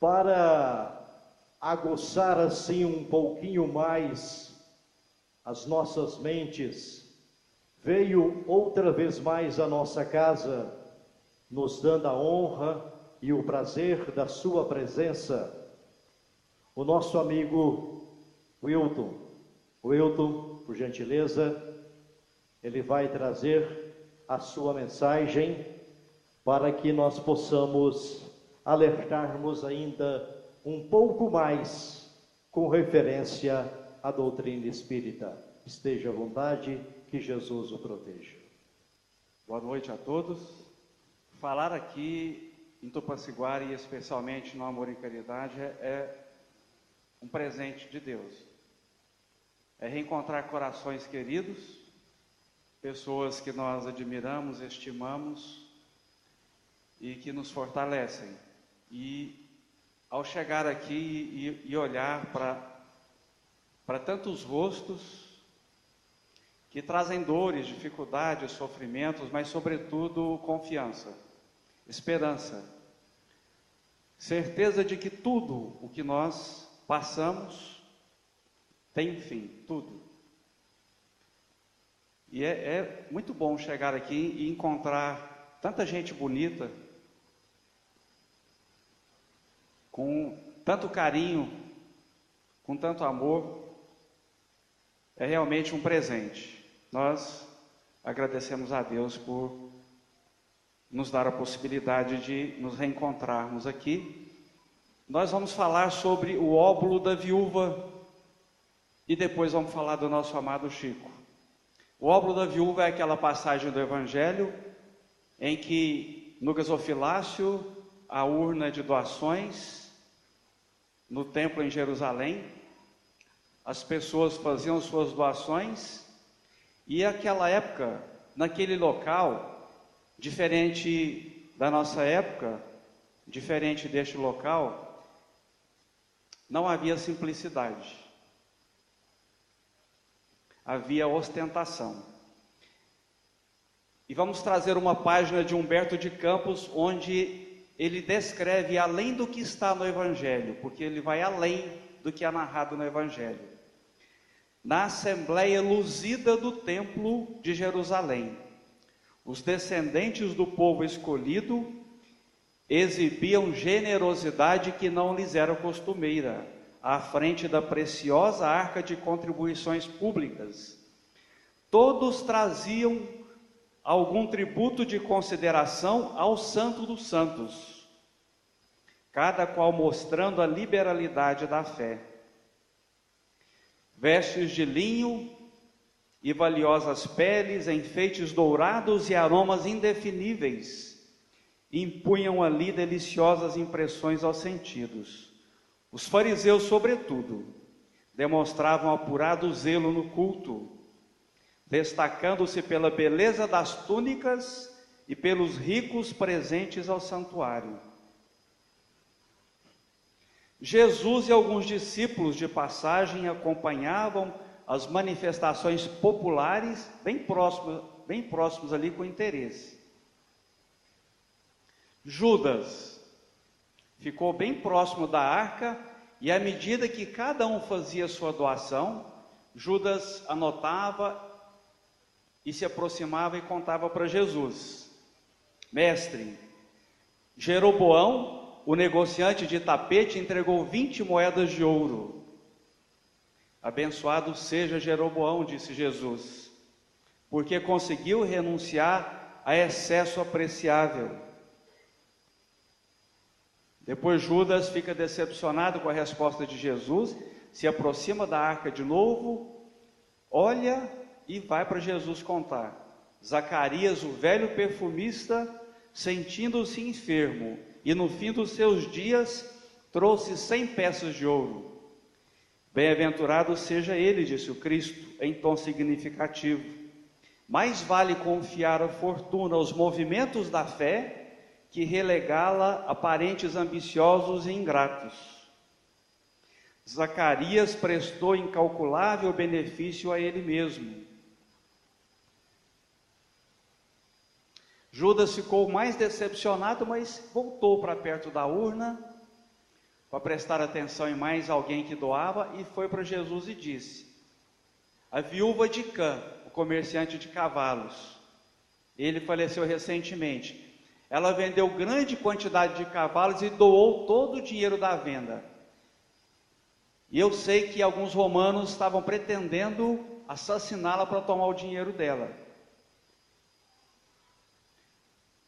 para aguçar assim um pouquinho mais as nossas mentes, veio outra vez mais à nossa casa, nos dando a honra e o prazer da sua presença, o nosso amigo Wilton. Wilton, por gentileza, ele vai trazer a sua mensagem para que nós possamos alertarmos ainda um pouco mais com referência à doutrina espírita. Esteja à vontade, que Jesus o proteja. Boa noite a todos. Falar aqui em Tupaciguara e especialmente no Amor e Caridade é um presente de Deus. É reencontrar corações queridos, pessoas que nós admiramos, estimamos e que nos fortalecem. E ao chegar aqui e olhar para tantos rostos que trazem dores, dificuldades, sofrimentos, mas sobretudo confiança, esperança, certeza de que tudo o que nós passamos tem fim, tudo. E é muito bom chegar aqui e encontrar tanta gente bonita, com tanto carinho, com tanto amor. É realmente um presente. Nós agradecemos a Deus por nos dar a possibilidade de nos reencontrarmos aqui. Nós vamos falar sobre o óbolo da viúva e depois vamos falar do nosso amado Chico. O óbolo da viúva é aquela passagem do Evangelho em que no gasofilácio, a urna de doações, no templo em Jerusalém, as pessoas faziam suas doações e naquela época, naquele local, diferente da nossa época, diferente deste local, não havia simplicidade, havia ostentação. E vamos trazer uma página de Humberto de Campos, onde ele descreve além do que está no Evangelho, porque ele vai além do que é narrado no Evangelho. Na Assembleia Luzida do Templo de Jerusalém, os descendentes do povo escolhido exibiam generosidade que não lhes era costumeira, à frente da preciosa arca de contribuições públicas. Todos traziam algum tributo de consideração ao Santo dos Santos, cada qual mostrando a liberalidade da fé. Vestes de linho e valiosas peles, enfeites dourados e aromas indefiníveis, impunham ali deliciosas impressões aos sentidos. Os fariseus, sobretudo, demonstravam apurado zelo no culto, destacando-se pela beleza das túnicas e pelos ricos presentes ao santuário. Jesus e alguns discípulos de passagem acompanhavam as manifestações populares bem próximos ali com interesse. Judas ficou bem próximo da arca e à medida que cada um fazia sua doação, Judas anotava e se aproximava e contava para Jesus: Mestre, Jeroboão, o negociante de tapete, entregou 20 moedas de ouro. Abençoado seja Jeroboão, disse Jesus, porque conseguiu renunciar a excesso apreciável. Depois Judas fica decepcionado com a resposta de Jesus, se aproxima da arca de novo, olha e vai para Jesus contar. Zacarias, o velho perfumista, sentindo-se enfermo, e no fim dos seus dias trouxe 100 peças de ouro. Bem-aventurado seja ele, disse o Cristo, em tom significativo. Mais vale confiar a fortuna aos movimentos da fé que relegá-la a parentes ambiciosos e ingratos. Zacarias prestou incalculável benefício a ele mesmo. Judas ficou mais decepcionado, mas voltou para perto da urna, para prestar atenção em mais alguém que doava e foi para Jesus e disse: a viúva de Cã, o comerciante de cavalos, ele faleceu recentemente. Ela vendeu grande quantidade de cavalos e doou todo o dinheiro da venda. E eu sei que alguns romanos estavam pretendendo assassiná-la para tomar o dinheiro dela.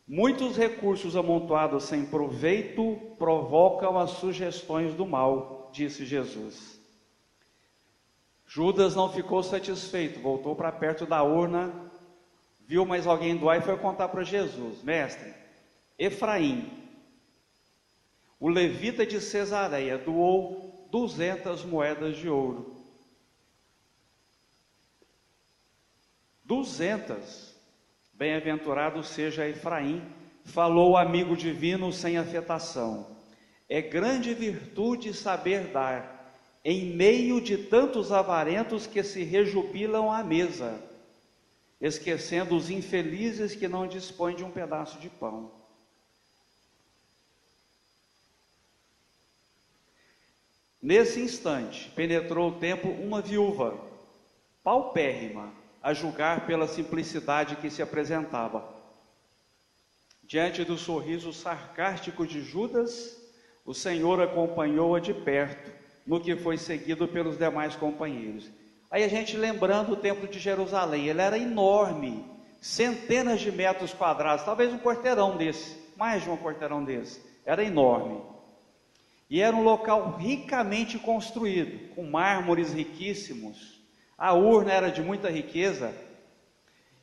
Muitos recursos amontoados sem proveito provocam as sugestões do mal, disse Jesus. Judas não ficou satisfeito, voltou para perto da urna, viu mais alguém doar e foi contar para Jesus: mestre, Efraim, o levita de Cesareia, doou 200 moedas de ouro. 200. Bem-aventurado seja Efraim, falou o amigo divino sem afetação. É grande virtude saber dar, em meio de tantos avarentos que se rejubilam à mesa, esquecendo os infelizes que não dispõem de um pedaço de pão. Nesse instante, penetrou o templo uma viúva, paupérrima, a julgar pela simplicidade que se apresentava. Diante do sorriso sarcástico de Judas, o Senhor acompanhou-a de perto, no que foi seguido pelos demais companheiros. Aí a gente lembrando o templo de Jerusalém, ele era enorme, centenas de metros quadrados, talvez um quarteirão desse, mais de um quarteirão desse, era enorme. E era um local ricamente construído, com mármores riquíssimos. A urna era de muita riqueza,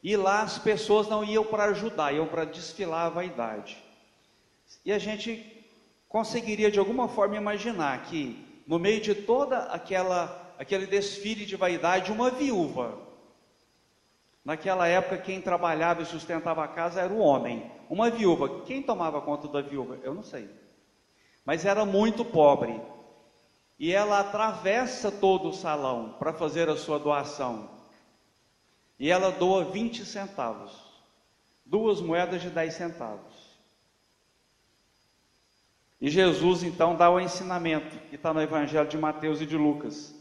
e lá as pessoas não iam para ajudar, iam para desfilar a vaidade. E a gente conseguiria de alguma forma imaginar que no meio de toda aquele desfile de vaidade, uma viúva. Naquela época quem trabalhava e sustentava a casa era o homem. Uma viúva, quem tomava conta da viúva? Eu não sei. Mas era muito pobre. E ela atravessa todo o salão para fazer a sua doação. E ela doa 20 centavos. 2 moedas de 10 centavos. E Jesus então dá o ensinamento, que está no Evangelho de Mateus e de Lucas.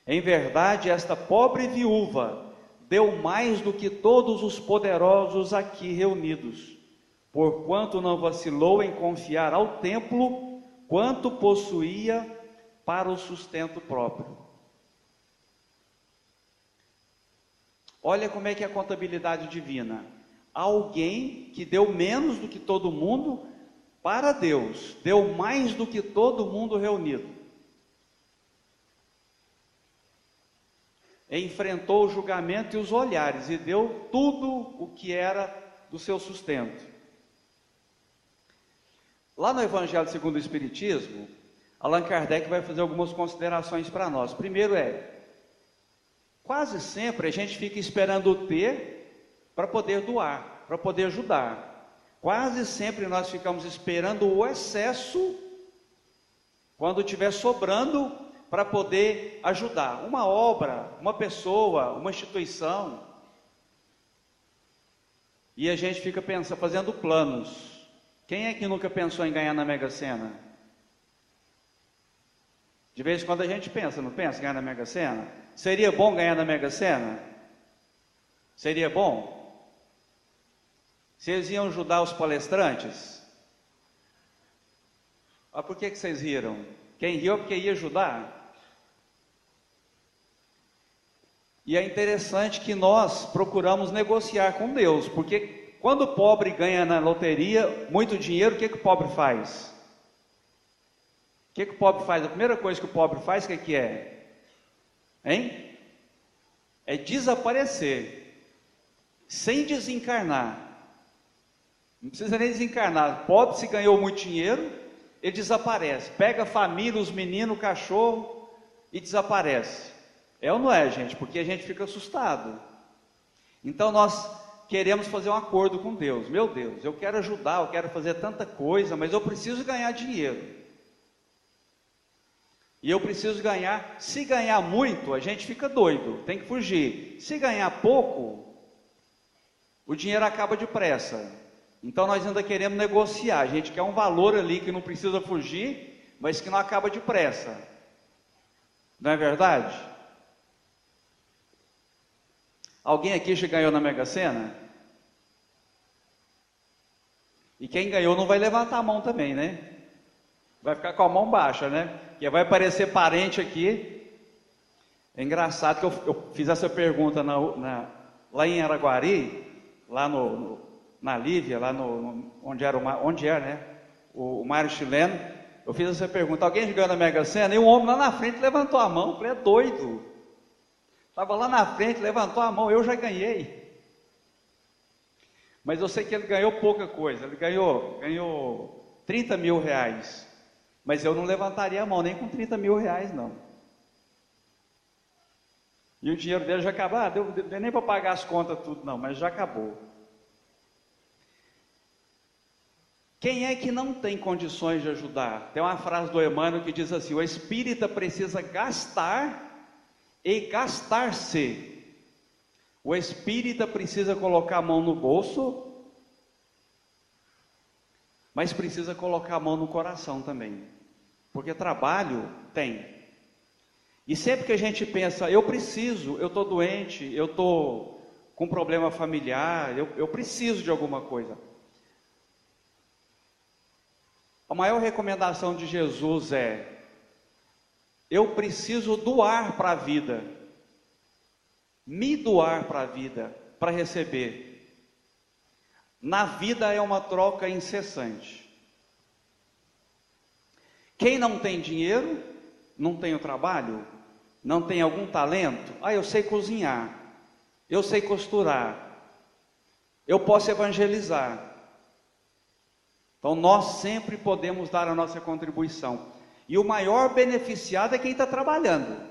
Em verdade, esta pobre viúva deu mais do que todos os poderosos aqui reunidos, porquanto não vacilou em confiar ao templo quanto possuía para o sustento próprio. Olha como é que é a contabilidade divina. Alguém que deu menos do que todo mundo para Deus, deu mais do que todo mundo reunido. Enfrentou o julgamento e os olhares e deu tudo o que era do seu sustento. Lá no Evangelho segundo o Espiritismo, Allan Kardec vai fazer algumas considerações para nós. Primeiro quase sempre a gente fica esperando ter para poder doar, para poder ajudar. Quase sempre nós ficamos esperando o excesso, quando estiver sobrando, para poder ajudar. Uma obra, uma pessoa, uma instituição. E a gente fica pensando, fazendo planos. Quem é que nunca pensou em ganhar na Mega Sena? De vez em quando a gente pensa, não pensa em ganhar na Mega Sena? Seria bom ganhar na Mega Sena? Seria bom? Vocês iam ajudar os palestrantes? Ah, por que vocês riram? Quem riu é porque ia ajudar? E é interessante que nós procuramos negociar com Deus, porque quando o pobre ganha na loteria muito dinheiro, o que o pobre faz? O que o pobre faz? A primeira coisa que o pobre faz, o que é? Hein? É desaparecer, sem desencarnar. Não precisa nem desencarnar. Pobre, se ganhou muito dinheiro, ele desaparece. Pega a família, os meninos, o cachorro e desaparece. É ou não é, gente? Porque a gente fica assustado. Então nós queremos fazer um acordo com Deus. Meu Deus, eu quero ajudar, eu quero fazer tanta coisa, mas eu preciso ganhar dinheiro. E eu preciso ganhar. Se ganhar muito, a gente fica doido, tem que fugir. Se ganhar pouco, o dinheiro acaba depressa. Então nós ainda queremos negociar. A gente quer um valor ali que não precisa fugir, mas que não acaba depressa. Não é verdade? Alguém aqui já ganhou na Mega Sena? E quem ganhou não vai levantar a mão também, né? Vai ficar com a mão baixa, né? Porque vai aparecer parente aqui. É engraçado que eu fiz essa pergunta lá em Araguari, lá na Lívia, lá onde é, né? O Mário Chileno. Eu fiz essa pergunta: alguém já ganhou na Mega Sena? E um homem lá na frente levantou a mão. Eu falei: é doido. Estava lá na frente, levantou a mão, eu já ganhei. Mas eu sei que ele ganhou pouca coisa. Ele ganhou 30 mil reais. Mas eu não levantaria a mão nem com 30 mil reais, não. E o dinheiro dele já acabou. Deu nem para pagar as contas tudo, não, mas já acabou. Quem é que não tem condições de ajudar? Tem uma frase do Emmanuel que diz assim: o espírita precisa gastar e gastar-se. O espírita precisa colocar a mão no bolso, mas precisa colocar a mão no coração também, porque trabalho tem. E sempre que a gente pensa, eu estou doente, eu estou com problema familiar, eu preciso de alguma coisa. A maior recomendação de Jesus é: eu preciso doar para a vida, me doar para a vida, para receber. Na vida é uma troca incessante. Quem não tem dinheiro, não tem o trabalho, não tem algum talento, eu sei cozinhar, eu sei costurar, eu posso evangelizar. Então nós sempre podemos dar a nossa contribuição. E o maior beneficiado é quem está trabalhando.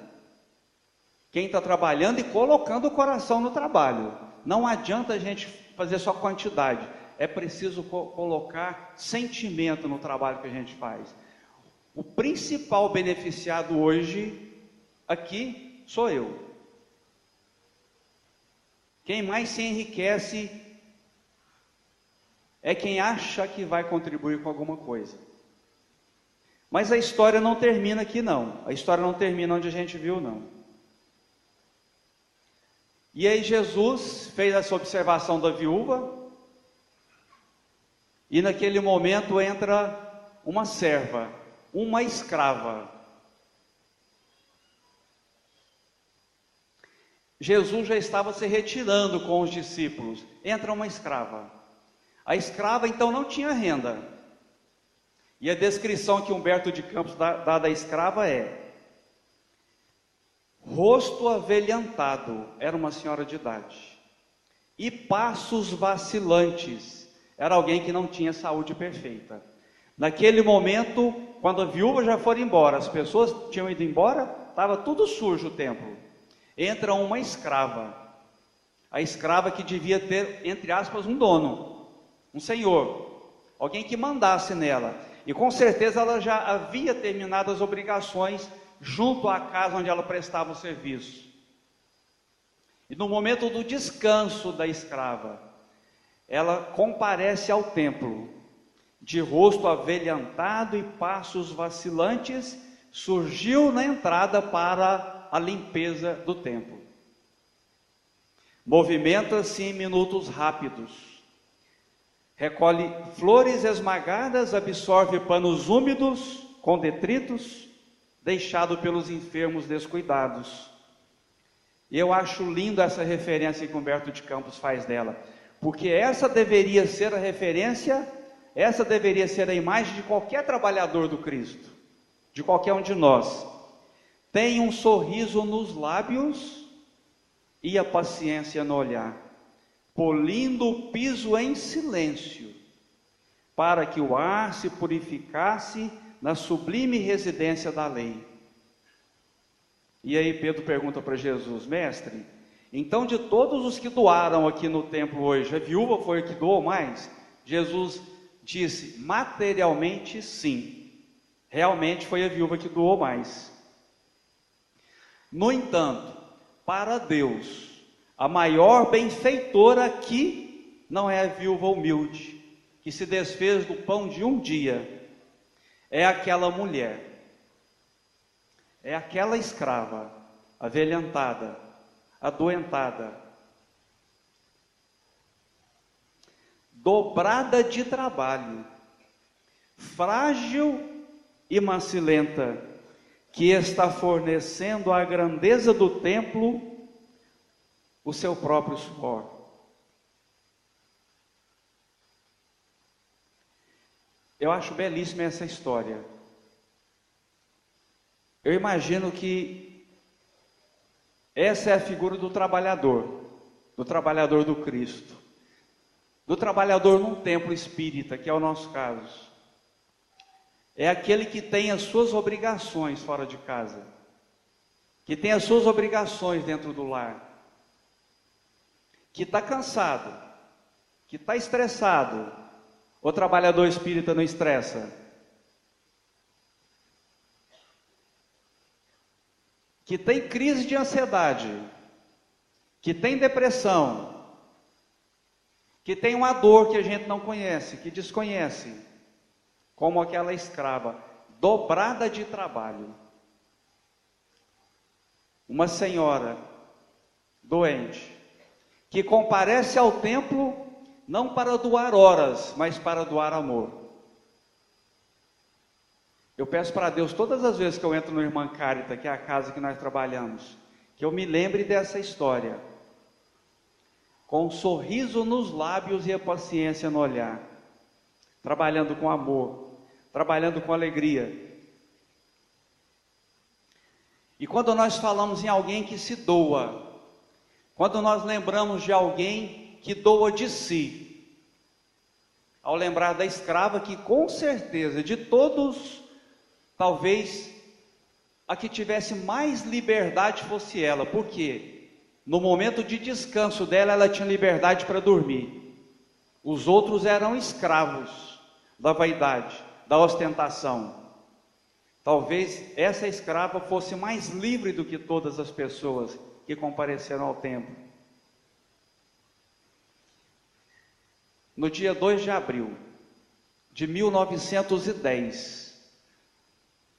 Quem está trabalhando e colocando o coração no trabalho. Não adianta a gente fazer só quantidade. É preciso colocar sentimento no trabalho que a gente faz. O principal beneficiado hoje, aqui, sou eu. Quem mais se enriquece é quem acha que vai contribuir com alguma coisa. Mas a história não termina aqui, não. A história não termina onde a gente viu, não. E aí Jesus fez essa observação da viúva, e naquele momento entra uma serva, uma escrava. Jesus já estava se retirando com os discípulos. Entra uma escrava. A escrava então não tinha renda. E a descrição que Humberto de Campos dá da escrava é: rosto avelhantado, era uma senhora de idade, e passos vacilantes, era alguém que não tinha saúde perfeita. Naquele momento, quando a viúva já foi embora, as pessoas tinham ido embora, estava tudo sujo o templo. Entra uma escrava, a escrava que devia ter, entre aspas, um dono, um senhor, alguém que mandasse nela, e com certeza ela já havia terminado as obrigações junto à casa onde ela prestava o serviço. E no momento do descanso da escrava, ela comparece ao templo, de rosto avelhantado e passos vacilantes, surgiu na entrada para a limpeza do templo. Movimenta-se em minutos rápidos, recolhe flores esmagadas, absorve panos úmidos com detritos, deixado pelos enfermos descuidados. E eu acho lindo essa referência que Humberto de Campos faz dela, porque essa deveria ser a referência, essa deveria ser a imagem de qualquer trabalhador do Cristo, de qualquer um de nós. Tem um sorriso nos lábios e a paciência no olhar, polindo o piso em silêncio, para que o ar se purificasse na sublime residência da lei. E aí Pedro pergunta para Jesus: mestre, então de todos os que doaram aqui no templo hoje, a viúva foi a que doou mais? Jesus disse: materialmente sim, realmente foi a viúva que doou mais. No entanto, para Deus, a maior benfeitora aqui não é a viúva humilde, que se desfez do pão de um dia. é aquela mulher, é aquela escrava, avelhantada, adoentada, dobrada de trabalho, frágil e macilenta, que está fornecendo à grandeza do templo o seu próprio suor. Eu acho belíssima essa história. Eu imagino que essa é a figura do trabalhador do Cristo, do trabalhador num templo espírita, que é o nosso caso. É aquele que tem as suas obrigações fora de casa, que tem as suas obrigações dentro do lar, que está cansado, que está estressado. O trabalhador espírita não estressa? Que tem crise de ansiedade, que tem depressão, que tem uma dor que a gente não conhece, que desconhece, como aquela escrava, dobrada de trabalho. Uma senhora doente, que comparece ao templo não para doar horas, mas para doar amor. Eu peço para Deus, todas as vezes que eu entro no Irmã Carita, que é a casa que nós trabalhamos, que eu me lembre dessa história, com um sorriso nos lábios e a paciência no olhar, trabalhando com amor, trabalhando com alegria. E quando nós falamos em alguém que se doa, quando nós lembramos de alguém que doa de si, ao lembrar da escrava que com certeza de todos, talvez a que tivesse mais liberdade fosse ela, porque no momento de descanso dela, ela tinha liberdade para dormir. Os outros eram escravos da vaidade, da ostentação. Talvez essa escrava fosse mais livre do que todas as pessoas que compareceram ao templo. No dia 2 de abril de 1910,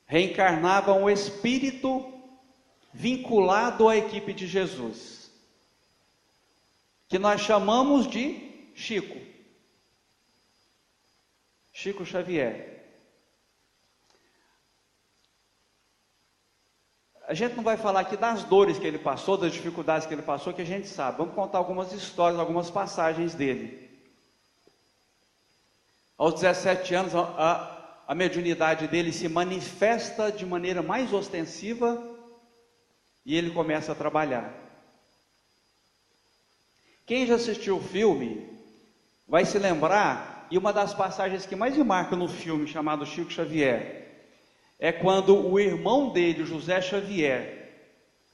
reencarnava um espírito vinculado à equipe de Jesus, que nós chamamos de Chico Xavier. A gente não vai falar aqui das dores que ele passou, das dificuldades que ele passou, que a gente sabe. Vamos contar algumas histórias, algumas passagens dele. Aos 17 anos, a mediunidade dele se manifesta de maneira mais ostensiva e ele começa a trabalhar. Quem já assistiu o filme vai se lembrar, e uma das passagens que mais me marca no filme chamado Chico Xavier, é quando o irmão dele, José Xavier,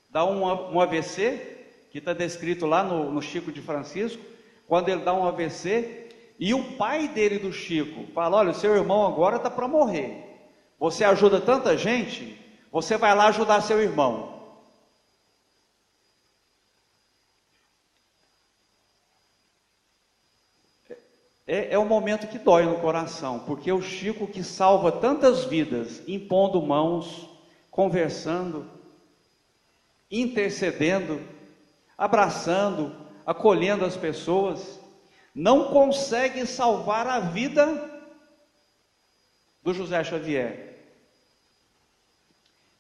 dá um AVC, que está descrito lá no Chico de Francisco, quando ele dá um AVC, e o pai dele, do Chico, fala: olha, o seu irmão agora está para morrer, você ajuda tanta gente, você vai lá ajudar seu irmão. É um momento que dói no coração, porque o Chico, que salva tantas vidas, impondo mãos, conversando, intercedendo, abraçando, acolhendo as pessoas, não consegue salvar a vida do José Xavier.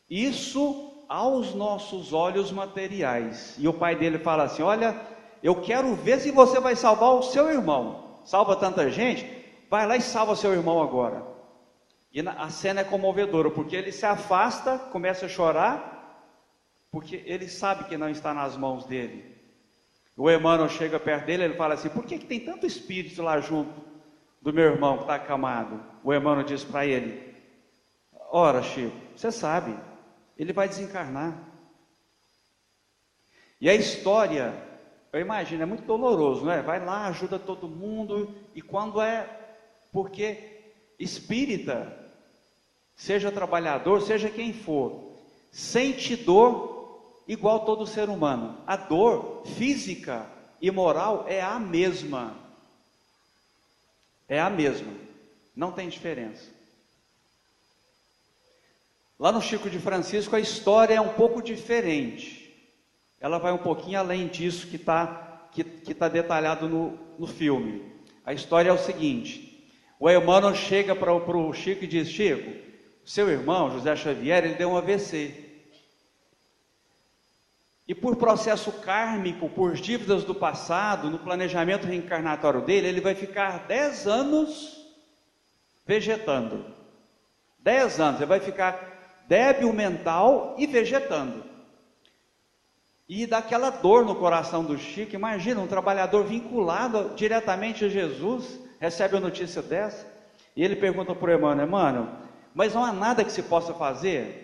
Isso aos nossos olhos materiais. E o pai dele fala assim: olha, eu quero ver se você vai salvar o seu irmão. Salva tanta gente, vai lá e salva seu irmão agora. E a cena é comovedora, porque ele se afasta, começa a chorar, porque ele sabe que não está nas mãos dele. O Emmanuel chega perto dele, ele fala assim: por que tem tanto espírito lá junto do meu irmão que está acamado? O Emmanuel diz para ele: ora, Chico, você sabe, ele vai desencarnar. E a história, eu imagino, é muito doloroso, não é? Vai lá, ajuda todo mundo, e quando porque espírita, seja trabalhador, seja quem for, sente dor igual todo ser humano. A dor física e moral é a mesma. É a mesma. Não tem diferença. Lá no Chico de Francisco a história é um pouco diferente. Ela vai um pouquinho além disso que tá detalhado no filme. A história é o seguinte: o Emmanuel chega para o Chico e diz: Chico, seu irmão José Xavier, ele deu um AVC. E por processo kármico, por dívidas do passado, no planejamento reencarnatório dele, ele vai ficar 10 anos vegetando. 10 anos, ele vai ficar débil mental e vegetando. E daquela dor no coração do Chico. Imagina, um trabalhador vinculado diretamente a Jesus, recebe a notícia dessa, e ele pergunta para o Emmanuel: Emmanuel, mas não há nada que se possa fazer?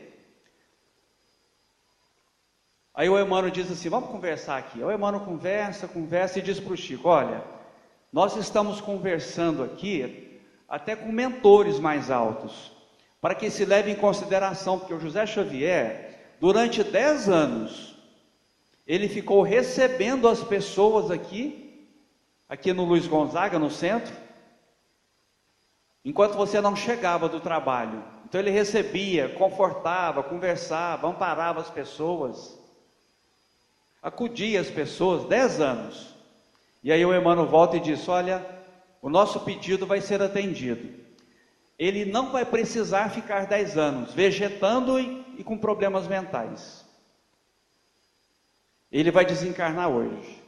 Aí o Emmanuel diz assim: vamos conversar aqui. O Emmanuel conversa e diz para o Chico: olha, nós estamos conversando aqui até com mentores mais altos, para que se leve em consideração, porque o José Xavier, durante 10 anos, ele ficou recebendo as pessoas aqui no Luiz Gonzaga, no centro, enquanto você não chegava do trabalho. Então ele recebia, confortava, conversava, amparava as pessoas, acudia as pessoas, 10 anos. E aí o Emmanuel volta e diz: olha, o nosso pedido vai ser atendido. Ele não vai precisar ficar 10 anos vegetando e com problemas mentais. Ele vai desencarnar hoje.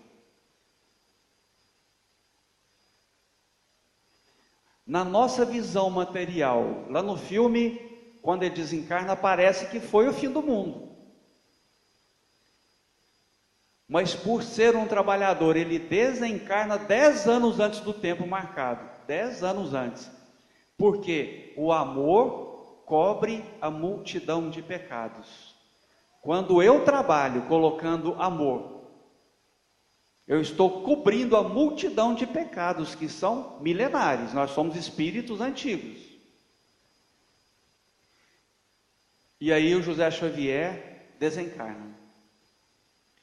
Na nossa visão material, lá no filme, quando ele desencarna, parece que foi o fim do mundo. Mas por ser um trabalhador, ele desencarna 10 anos antes do tempo marcado. 10 anos antes. Porque o amor cobre a multidão de pecados. Quando eu trabalho colocando amor, eu estou cobrindo a multidão de pecados que são milenares. Nós somos espíritos antigos. E aí o José Xavier desencarna.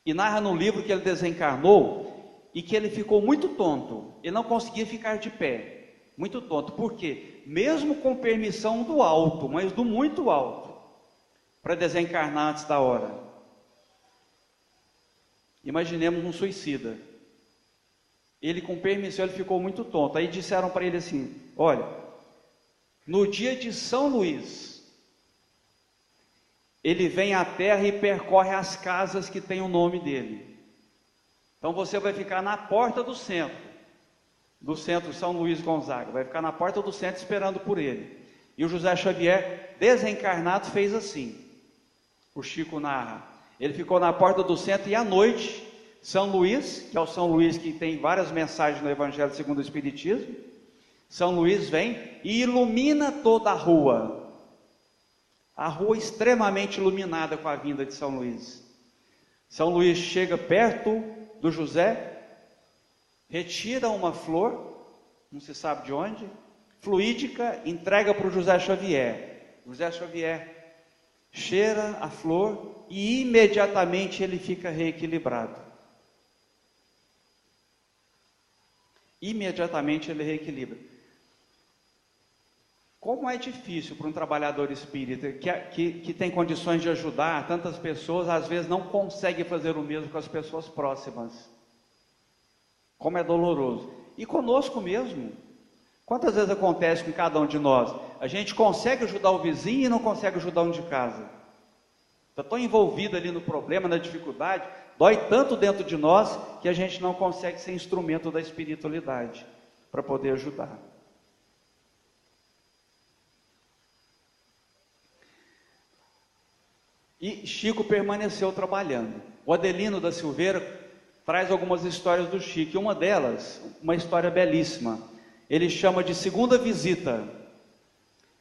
E narra no livro que ele desencarnou e que ele ficou muito tonto. Ele não conseguia ficar de pé. Muito tonto. Por quê? Mesmo com permissão do alto, mas do muito alto, para desencarnar antes da hora. Imaginemos um suicida. Ele, com permissão, ele ficou muito tonto. Aí disseram para ele assim: olha, no dia de São Luís, ele vem à terra e percorre as casas que tem o nome dele. Então você vai ficar na porta do centro São Luís Gonzaga, vai ficar na porta do centro esperando por ele. E o José Xavier, desencarnado, fez assim. O Chico narra: ele ficou na porta do centro e à noite, São Luís, que é o São Luís que tem várias mensagens no Evangelho segundo o Espiritismo, São Luís vem e ilumina toda a rua extremamente iluminada com a vinda de São Luís. São Luís chega perto do José, retira uma flor, não se sabe de onde, fluídica, entrega para o José Xavier. José Xavier cheira a flor e imediatamente ele fica reequilibrado. Imediatamente ele reequilibra. Como é difícil para um trabalhador espírita que tem condições de ajudar tantas pessoas, às vezes não consegue fazer o mesmo com as pessoas próximas. Como é doloroso. E conosco mesmo. Quantas vezes acontece com cada um de nós? A gente consegue ajudar o vizinho e não consegue ajudar um de casa. Está tão envolvido ali no problema, na dificuldade, dói tanto dentro de nós que a gente não consegue ser instrumento da espiritualidade para poder ajudar. E Chico permaneceu trabalhando. O Adelino da Silveira traz algumas histórias do Chico, e uma delas, uma história belíssima, ele chama de segunda visita.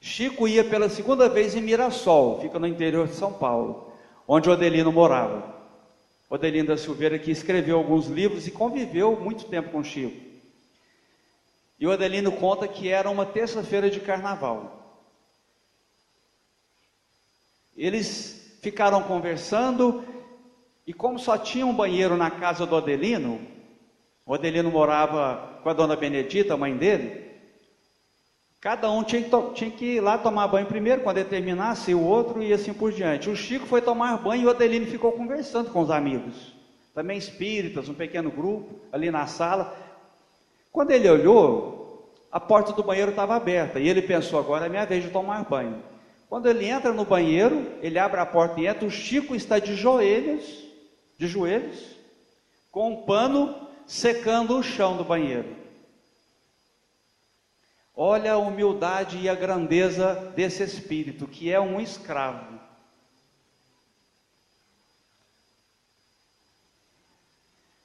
Chico ia pela segunda vez em Mirassol, fica no interior de São Paulo, onde o Adelino morava. O Adelino da Silveira, que escreveu alguns livros e conviveu muito tempo com Chico. E o Adelino conta que era uma terça-feira de carnaval. Eles ficaram conversando, e como só tinha um banheiro na casa do Adelino, o Adelino morava com a dona Benedita, a mãe dele, Cada um tinha que ir lá tomar banho primeiro, quando ele terminasse, o outro e assim por diante. O Chico foi tomar banho e o Adelino ficou conversando com os amigos, também espíritas, um pequeno grupo, ali na sala. Quando ele olhou, a porta do banheiro estava aberta, e ele pensou, agora é minha vez de tomar banho. Quando ele entra no banheiro, ele abre a porta e entra, o Chico está de joelhos, com um pano secando o chão do banheiro. Olha a humildade e a grandeza desse espírito, que é um escravo.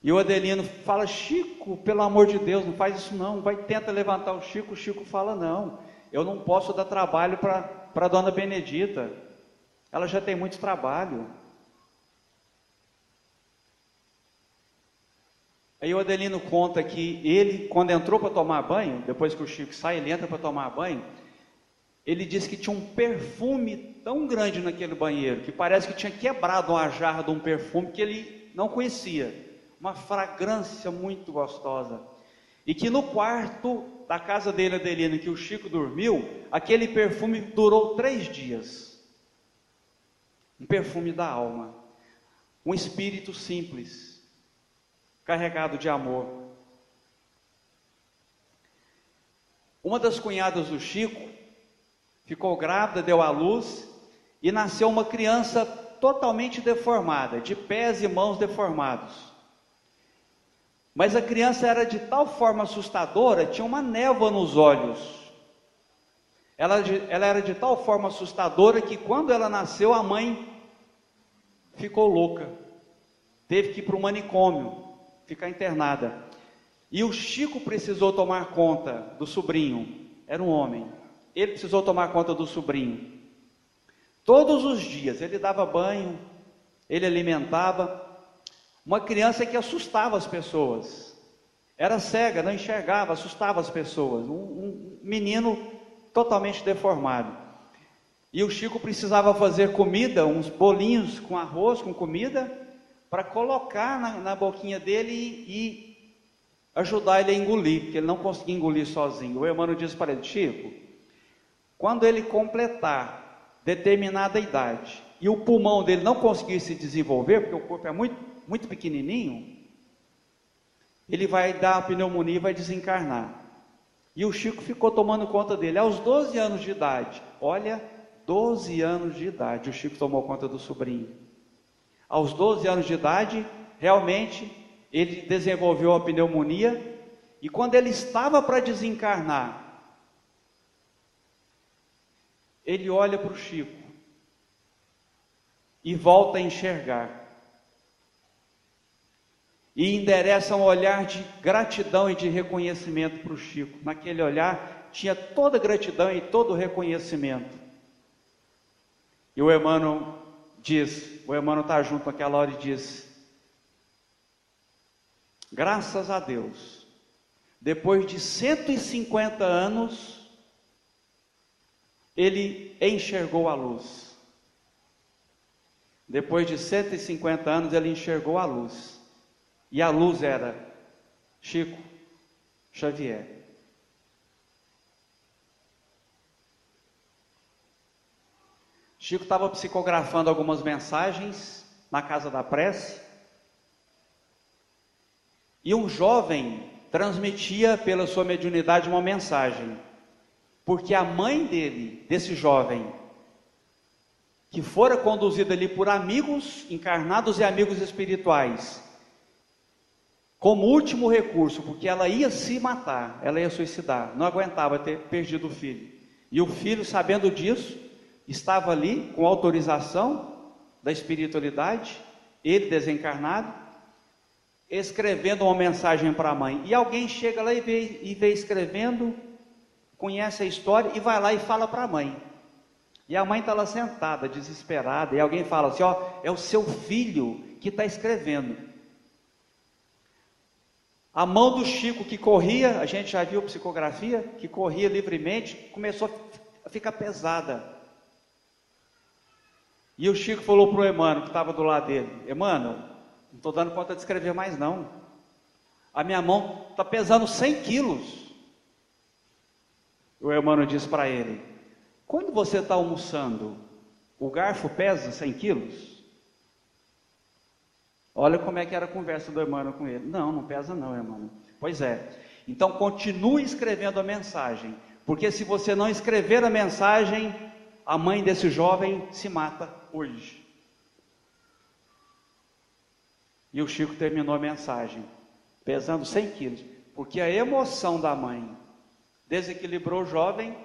E o Adelino fala, Chico, pelo amor de Deus, não faz isso não, tenta levantar o Chico fala, não, eu não posso dar trabalho para a dona Benedita, ela já tem muito trabalho. Aí o Adelino conta que ele, quando entrou para tomar banho, depois que o Chico sai, ele entra para tomar banho, ele disse que tinha um perfume tão grande naquele banheiro, que parece que tinha quebrado uma jarra de um perfume que ele não conhecia, uma fragrância muito gostosa, e que no quarto da casa dele, Adelino, que o Chico dormiu, aquele perfume durou 3 dias, um perfume da alma, um espírito simples, carregado de amor. Uma das cunhadas do Chico ficou grávida, deu à luz e nasceu uma criança totalmente deformada, de pés e mãos deformados. Mas a criança era de tal forma assustadora, tinha uma névoa nos olhos. Ela era de tal forma assustadora que quando ela nasceu, a mãe ficou louca, teve que ir para o manicômio, ficar internada. E o Chico precisou tomar conta do sobrinho, era um homem, ele precisou tomar conta do sobrinho. Todos os dias ele dava banho, ele alimentava. Uma criança que assustava as pessoas, era cega, não enxergava, assustava as pessoas, um menino totalmente deformado. E o Chico precisava fazer comida, uns bolinhos com arroz, com comida, para colocar na boquinha dele e ajudar ele a engolir, porque ele não conseguia engolir sozinho. O Emmanuel disse para ele, Chico, quando ele completar determinada idade, e o pulmão dele não conseguir se desenvolver, porque o corpo é muito pequenininho, ele vai dar a pneumonia e vai desencarnar. E o Chico ficou tomando conta dele, aos 12 anos de idade, olha, 12 anos de idade, o Chico tomou conta do sobrinho. Aos 12 anos de idade, realmente, ele desenvolveu a pneumonia, e quando ele estava para desencarnar, ele olha para o Chico, e volta a enxergar, e endereça um olhar de gratidão e de reconhecimento para o Chico. Naquele olhar, tinha toda gratidão e todo reconhecimento. E o Emmanuel está junto naquela hora e diz, graças a Deus, depois de 150 anos, ele enxergou a luz. Depois de 150 anos, ele enxergou a luz. E a luz era Chico Xavier. Chico estava psicografando algumas mensagens na casa da prece, e um jovem transmitia pela sua mediunidade uma mensagem, porque a mãe desse jovem, que fora conduzida ali por amigos encarnados e amigos espirituais, como último recurso, porque ela ia se matar, ela ia suicidar, não aguentava ter perdido o filho, e o filho, sabendo disso, estava ali com autorização da espiritualidade, ele desencarnado, escrevendo uma mensagem para a mãe, e alguém chega lá e vê escrevendo, conhece a história e vai lá e fala para a mãe, e a mãe está lá sentada, desesperada, e alguém fala assim, é o seu filho que está escrevendo. A mão do Chico que corria, a gente já viu psicografia, que corria livremente, começou a ficar pesada. E o Chico falou para o Emmanuel, que estava do lado dele, Emmanuel, não estou dando conta de escrever mais não. A minha mão está pesando 100 quilos. O Emmanuel disse para ele: quando você está almoçando, o garfo pesa 100 quilos? Olha como é que era a conversa do Emmanuel com ele. Não, não pesa não, Emmanuel. Pois é. Então continue escrevendo a mensagem, porque se você não escrever a mensagem, a mãe desse jovem se mata hoje. E o Chico terminou a mensagem, pesando 100 quilos, porque a emoção da mãe desequilibrou o jovem,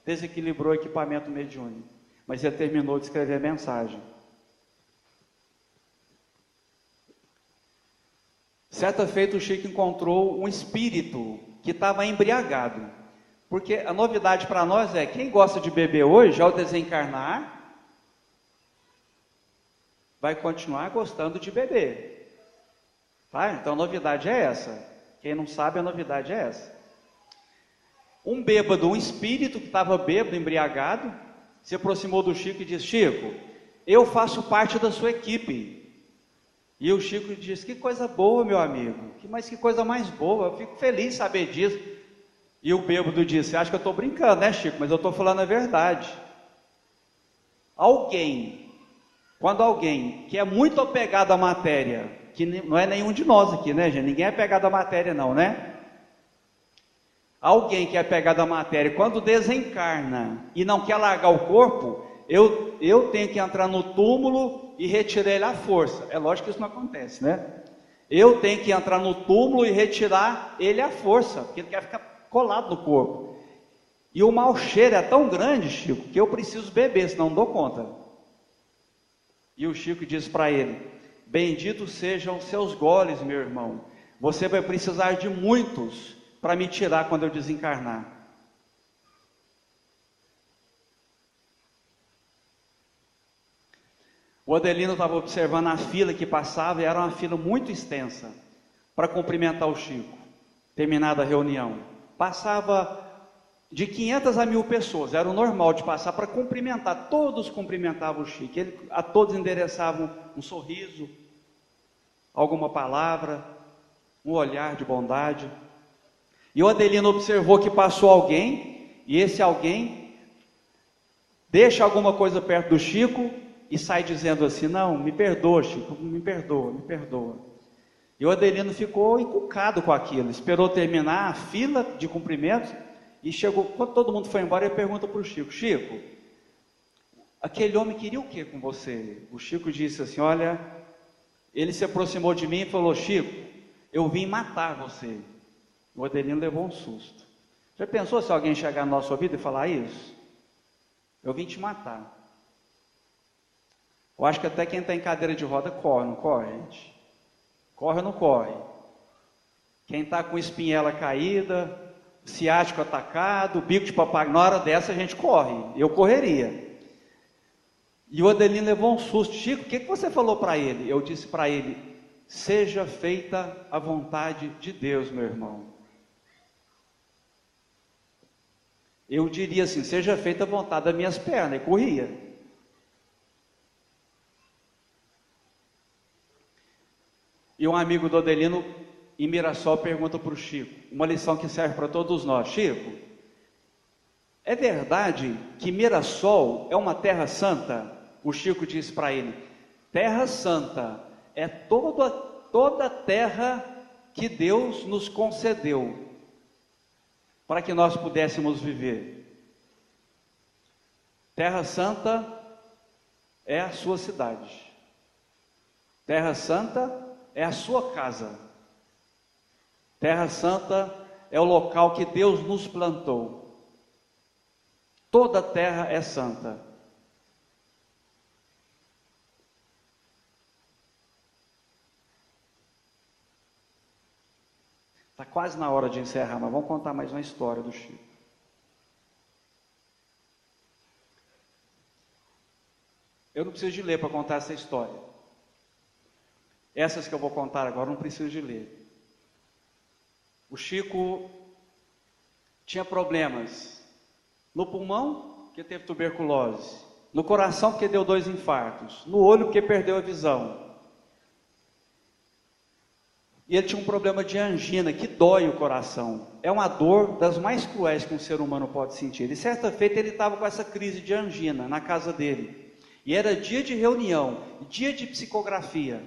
desequilibrou o equipamento mediúnico, mas ele terminou de escrever a mensagem. Certa feita o Chico encontrou um espírito que estava embriagado, porque a novidade para nós é, quem gosta de beber hoje, ao desencarnar, vai continuar gostando de beber. Tá? Então a novidade é essa. Quem não sabe, a novidade é essa. Um bêbado, um espírito que estava bêbado, embriagado, se aproximou do Chico e disse: Chico, eu faço parte da sua equipe. E o Chico disse: que coisa boa, meu amigo, mas que coisa mais boa, eu fico feliz de saber disso. E o bêbado disse: acho que eu estou brincando, né, Chico, mas eu estou falando a verdade. Quando alguém que é muito apegado à matéria, que não é nenhum de nós aqui, né, gente? Ninguém é apegado à matéria não, né? Alguém que é apegado à matéria, quando desencarna e não quer largar o corpo, eu tenho que entrar no túmulo e retirar ele à força. É lógico que isso não acontece, né? Eu tenho que entrar no túmulo e retirar ele à força, porque ele quer ficar colado no corpo. E o mau cheiro é tão grande, Chico, que eu preciso beber, senão não dou conta. E o Chico disse para ele: benditos sejam os seus goles, meu irmão. Você vai precisar de muitos para me tirar quando eu desencarnar. O Adelino estava observando a fila que passava, e era uma fila muito extensa para cumprimentar o Chico. Terminada a reunião, passava de 500 a 1000 pessoas, era o normal de passar para cumprimentar. Todos cumprimentavam o Chico, a todos endereçavam um sorriso, alguma palavra, um olhar de bondade. E o Adelino observou que passou alguém, e esse alguém deixa alguma coisa perto do Chico e sai dizendo assim: não, me perdoa, Chico, me perdoa, me perdoa. E o Adelino ficou encucado com aquilo, esperou terminar a fila de cumprimentos, e chegou, quando todo mundo foi embora, ele pergunta para o Chico: Chico, aquele homem queria o que com você? O Chico disse assim: olha, ele se aproximou de mim e falou: Chico, eu vim matar você. O Adelino levou um susto. Já pensou se alguém chegar na nossa vida e falar isso? Eu vim te matar. Eu acho que até quem está em cadeira de roda corre, não corre, gente? Corre ou não corre? Quem está com espinhela caída, ciático atacado, bico de papagaio, na hora dessa a gente corre. Eu correria. E o Adelino levou um susto. Chico, o que você falou para ele? Eu disse para ele: seja feita a vontade de Deus, meu irmão. Eu diria assim: seja feita a vontade das minhas pernas, e corria. E um amigo do Adelino, em Mirassol, pergunta para o Chico, uma lição que serve para todos nós: Chico, é verdade que Mirassol é uma terra santa? O Chico disse para ele: terra santa é toda a terra que Deus nos concedeu para que nós pudéssemos viver. Terra santa é a sua cidade. Terra santa é a sua casa. Terra santa é o local que Deus nos plantou. Toda a terra é santa. Está quase na hora de encerrar, mas vamos contar mais uma história do Chico. Eu não preciso de ler para contar essa história. Essas que eu vou contar agora não preciso de ler. O Chico tinha problemas no pulmão, porque teve tuberculose, no coração, porque deu 2 infartos, no olho, porque perdeu a visão. E ele tinha um problema de angina que dói o coração. É uma dor das mais cruéis que um ser humano pode sentir. E certa feita ele estava com essa crise de angina na casa dele. E era dia de reunião, dia de psicografia.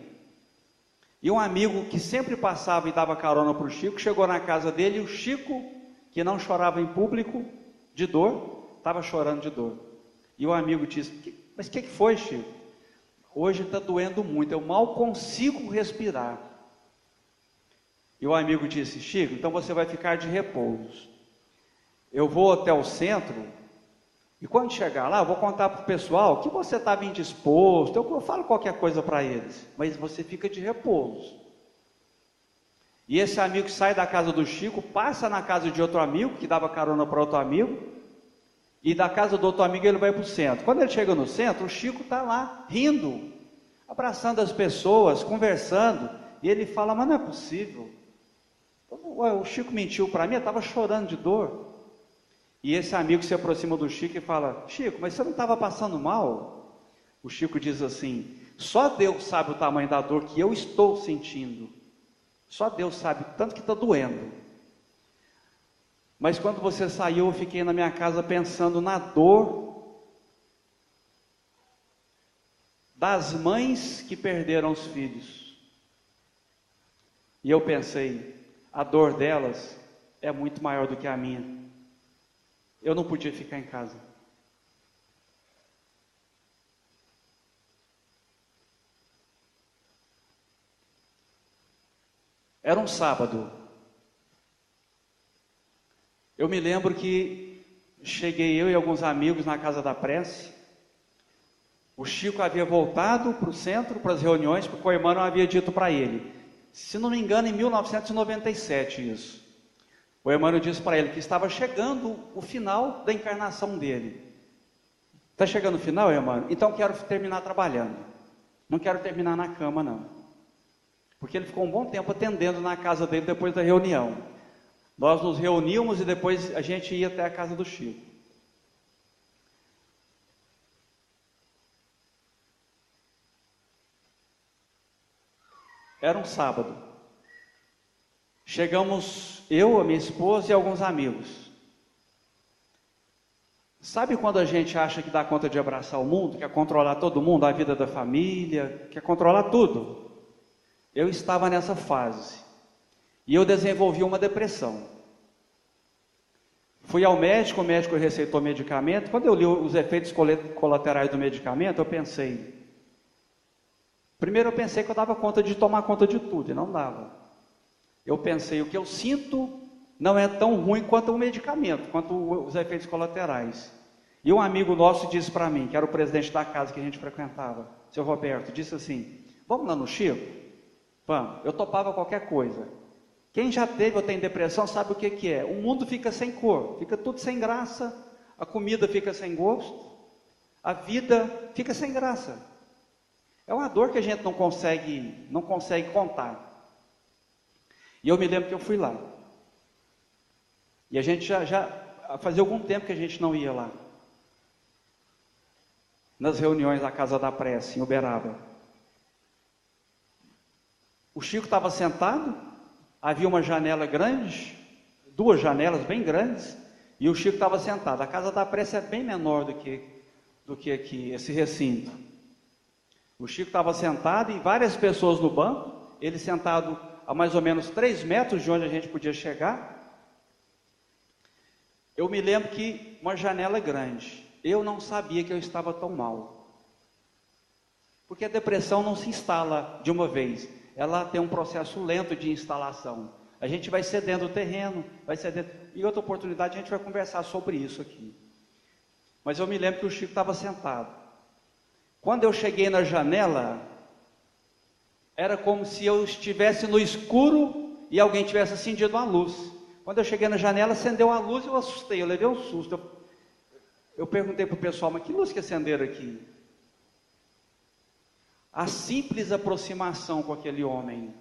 E um amigo que sempre passava e dava carona para o Chico, chegou na casa dele e o Chico, que não chorava em público de dor, estava chorando de dor. E o amigo disse: mas o que foi, Chico? Hoje está doendo muito, eu mal consigo respirar. E o amigo disse: Chico, então você vai ficar de repouso. Eu vou até o centro e quando chegar lá eu vou contar para o pessoal que você estava indisposto, eu falo qualquer coisa para eles, mas você fica de repouso. E esse amigo sai da casa do Chico, passa na casa de outro amigo, que dava carona para outro amigo, e da casa do outro amigo ele vai para o centro. Quando ele chega no centro, o Chico está lá, rindo, abraçando as pessoas, conversando, e ele fala: mas não é possível, o Chico mentiu para mim, eu estava chorando de dor. E esse amigo se aproxima do Chico e fala: Chico, mas você não estava passando mal? O Chico diz assim: só Deus sabe o tamanho da dor que eu estou sentindo, só Deus sabe, tanto que está doendo. Mas quando você saiu, eu fiquei na minha casa pensando na dor das mães que perderam os filhos. E eu pensei: a dor delas é muito maior do que a minha. Eu não podia ficar em casa. Era um sábado. Eu me lembro que cheguei eu e alguns amigos na casa da prece. O Chico havia voltado para o centro, para as reuniões, porque o irmão havia dito para ele, se não me engano, em 1997 isso. O Emmanuel disse para ele que estava chegando o final da encarnação dele. Está chegando o final, Emmanuel? Então quero terminar trabalhando. Não quero terminar na cama, não. Porque ele ficou um bom tempo atendendo na casa dele depois da reunião. Nós nos reuníamos e depois a gente ia até a casa do Chico. Era um sábado. Chegamos eu, a minha esposa e alguns amigos. Sabe quando a gente acha que dá conta de abraçar o mundo, quer controlar todo mundo, a vida da família, quer controlar tudo? Eu estava nessa fase. E eu desenvolvi uma depressão. Fui ao médico, o médico receitou medicamento. Quando eu li os efeitos colaterais do medicamento, eu pensei... Primeiro eu pensei que eu dava conta de tomar conta de tudo, e não dava. Eu pensei, o que eu sinto não é tão ruim quanto o medicamento, quanto os efeitos colaterais. E um amigo nosso disse para mim, que era o presidente da casa que a gente frequentava, seu Roberto, disse assim, vamos lá no Chico? Vamos, eu topava qualquer coisa. Quem já teve ou tem depressão sabe o que é. O mundo fica sem cor, fica tudo sem graça, a comida fica sem gosto, a vida fica sem graça. É uma dor que a gente não consegue contar. E eu me lembro que eu fui lá. E a gente já fazia algum tempo que a gente não ia lá. Nas reuniões da Casa da Prece, em Uberaba. O Chico estava sentado, havia uma janela grande, duas janelas bem grandes, e o Chico estava sentado. A Casa da Prece é bem menor do que aqui, esse recinto. O Chico estava sentado e várias pessoas no banco, ele sentado a mais ou menos 3 metros de onde a gente podia chegar. Eu me lembro que uma janela grande, eu não sabia que eu estava tão mal. Porque a depressão não se instala de uma vez, ela tem um processo lento de instalação. A gente vai cedendo o terreno, e outra oportunidade a gente vai conversar sobre isso aqui. Mas eu me lembro que o Chico estava sentado. Quando eu cheguei na janela, era como se eu estivesse no escuro e alguém tivesse acendido uma luz. Quando eu cheguei na janela, acendeu a luz e eu assustei, eu levei um susto. Eu perguntei para o pessoal, mas que luz que acenderam aqui? A simples aproximação com aquele homem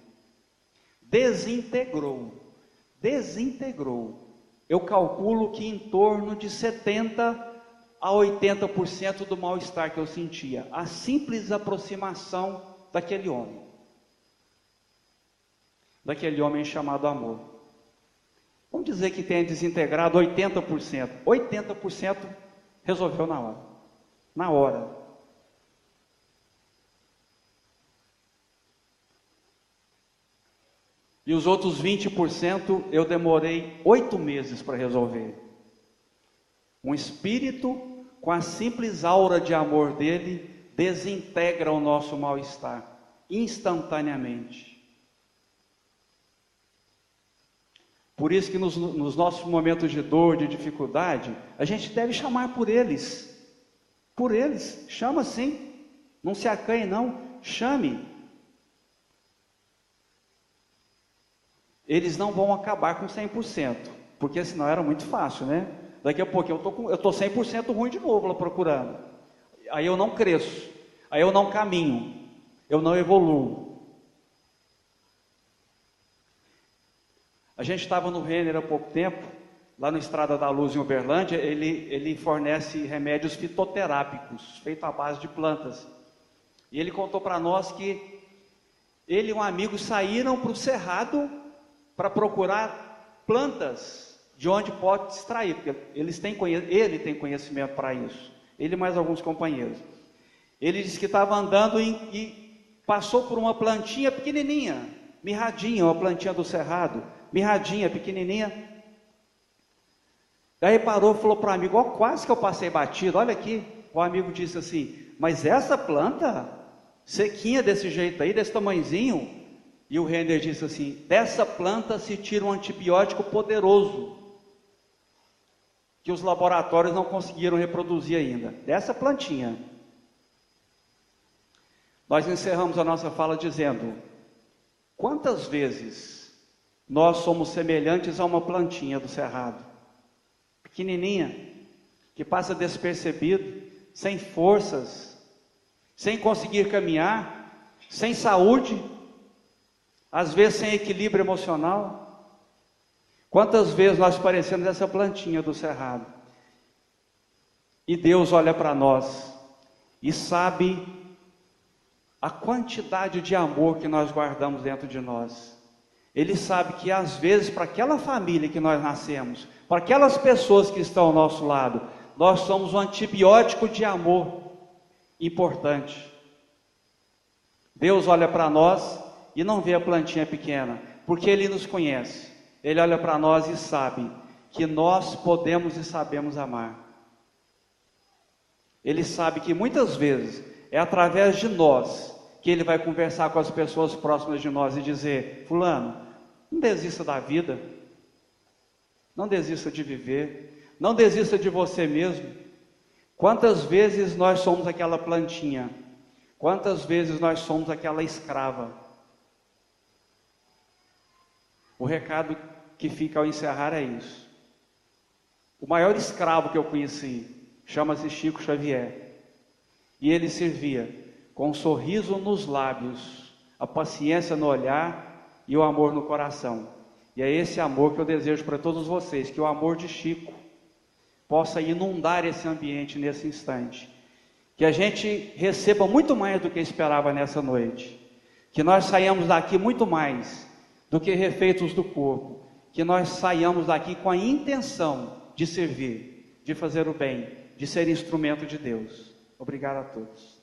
desintegrou. Eu calculo que em torno de 70% a 80% do mal-estar que eu sentia, a simples aproximação daquele homem. daquele homem chamado amor. Vamos dizer que tenha desintegrado 80%. 80% resolveu na hora. Na hora. E os outros 20% eu demorei 8 meses para resolver. Um espírito com a simples aura de amor dele desintegra o nosso mal-estar instantaneamente. Por isso que nos nossos momentos de dor, de dificuldade, a gente deve chamar por eles. Por eles, chama sim. Não se acanhe não, chame. Eles não vão acabar com 100%, porque senão era muito fácil, né? Daqui a pouco eu tô 100% ruim de novo lá procurando. Aí eu não cresço, aí eu não caminho, eu não evoluo. A gente estava no Renner há pouco tempo, lá no Estrada da Luz em Uberlândia. Ele fornece remédios fitoterápicos, feitos à base de plantas. E ele contou para nós que ele e um amigo saíram para o Cerrado para procurar plantas de onde pode extrair, porque ele tem conhecimento para isso, ele e mais alguns companheiros. Ele disse que estava andando e passou por uma plantinha pequenininha, mirradinha, uma plantinha do Cerrado, mirradinha, pequenininha. Daí parou e falou para o amigo: ó, quase que eu passei batido, olha aqui. O amigo disse assim: mas essa planta, sequinha desse jeito aí, desse tamanhozinho. E o Renner disse assim: dessa planta se tira um antibiótico poderoso, que os laboratórios não conseguiram reproduzir ainda, dessa plantinha. Nós encerramos a nossa fala dizendo: quantas vezes nós somos semelhantes a uma plantinha do Cerrado, pequenininha, que passa despercebido, sem forças, sem conseguir caminhar, sem saúde, às vezes sem equilíbrio emocional. Quantas vezes nós parecemos essa plantinha do Cerrado? E Deus olha para nós e sabe a quantidade de amor que nós guardamos dentro de nós. Ele sabe que às vezes, para aquela família que nós nascemos, para aquelas pessoas que estão ao nosso lado, nós somos um antibiótico de amor importante. Deus olha para nós e não vê a plantinha pequena, porque Ele nos conhece. Ele olha para nós e sabe que nós podemos e sabemos amar. Ele sabe que muitas vezes é através de nós que Ele vai conversar com as pessoas próximas de nós e dizer: fulano, não desista da vida, não desista de viver, não desista de você mesmo. Quantas vezes nós somos aquela plantinha? Quantas vezes nós somos aquela escrava? O recado que fica ao encerrar é isso. O maior escravo que eu conheci chama-se Chico Xavier. E ele servia com um sorriso nos lábios, a paciência no olhar e o amor no coração. E é esse amor que eu desejo para todos vocês, que o amor de Chico possa inundar esse ambiente nesse instante. Que a gente receba muito mais do que esperava nessa noite. Que nós saiamos daqui muito mais do que refeitos do corpo, que nós saiamos daqui com a intenção de servir, de fazer o bem, de ser instrumento de Deus. Obrigado a todos.